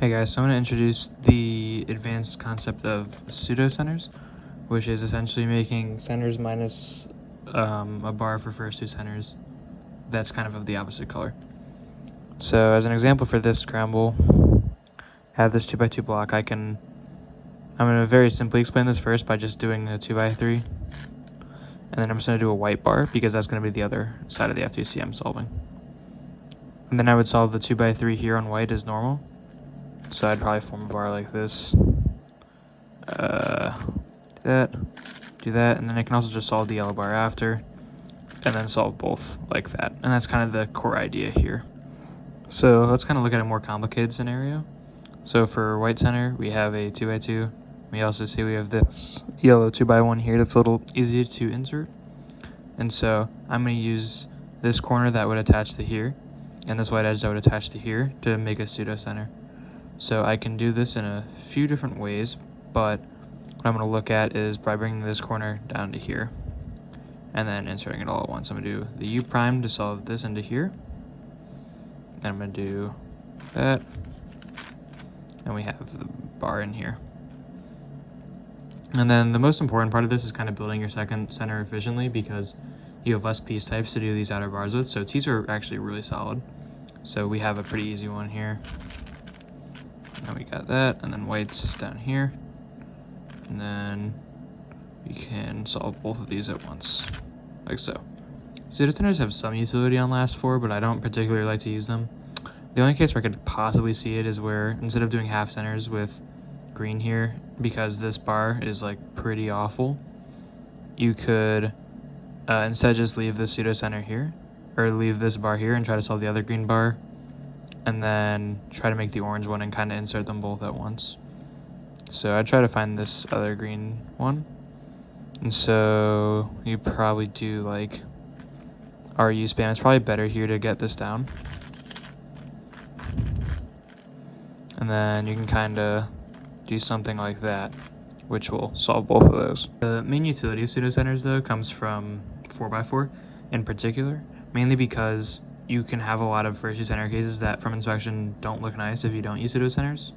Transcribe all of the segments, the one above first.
Hey guys, so I'm going to introduce the advanced concept of pseudo centers, which is essentially making centers minus a bar for first two centers that's kind of the opposite color. So as an example for this scramble, have this 2x2 block. I'm going to very simply explain this first by just doing a 2x3, and then I'm just going to do a white bar because that's going to be the other side of the FTC I'm solving. And then I would solve the 2x3 here on white as normal. So I'd probably form a bar like this. Do that, and then I can also just solve the yellow bar after, and then solve both like that. And that's kind of the core idea here. So let's kind of look at a more complicated scenario. So for white center, we have a 2x2. We also see we have this yellow 2x1 here that's a little easier to insert. And so I'm going to use this corner that would attach to here, and this white edge that would attach to here to make a pseudo center. So I can do this in a few different ways, but what I'm going to look at is by bringing this corner down to here and then inserting it all at once. I'm going to do the U prime to solve this into here. Then I'm going to do that, and we have the bar in here. And then the most important part of this is kind of building your second center efficiently because you have less piece types to do these outer bars with. So T's are actually really solid. So we have a pretty easy one here. And we got that, and then white's down here. And then we can solve both of these at once, like so. Pseudo centers have some utility on last four, but I don't particularly like to use them. The only case where I could possibly see it is where instead of doing half centers with green here, because this bar is like pretty awful, you could instead just leave the pseudo center here, or leave this bar here and try to solve the other green bar, and then try to make the orange one and kind of insert them both at once. So I'd try to find this other green one. And so you probably do like RU spam. It's probably better here to get this down. And then you can kind of do something like that, which will solve both of those. The main utility of pseudo centers though comes from 4x4 in particular, mainly because you can have a lot of first two center cases that from inspection don't look nice if you don't use pseudo centers.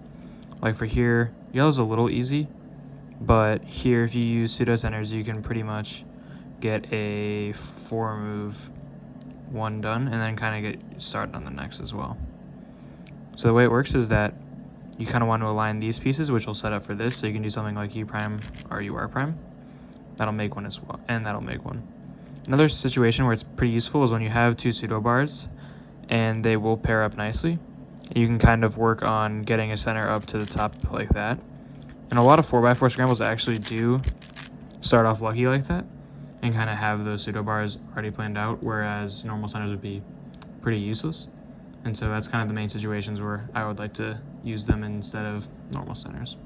Like for here, yellow's a little easy, but here if you use pseudo centers, you can pretty much get a 4-move one done and then kind of get started on the next as well. So the way it works is that you kind of want to align these pieces, which will set up for this, so you can do something like U prime or UR prime. That'll make one as well, and that'll make one. Another situation where it's pretty useful is when you have two pseudo bars and they will pair up nicely. You can kind of work on getting a center up to the top like that. And a lot of 4x4 scrambles actually do start off lucky like that and kind of have those pseudo bars already planned out, whereas normal centers would be pretty useless. And so that's kind of the main situations where I would like to use them instead of normal centers.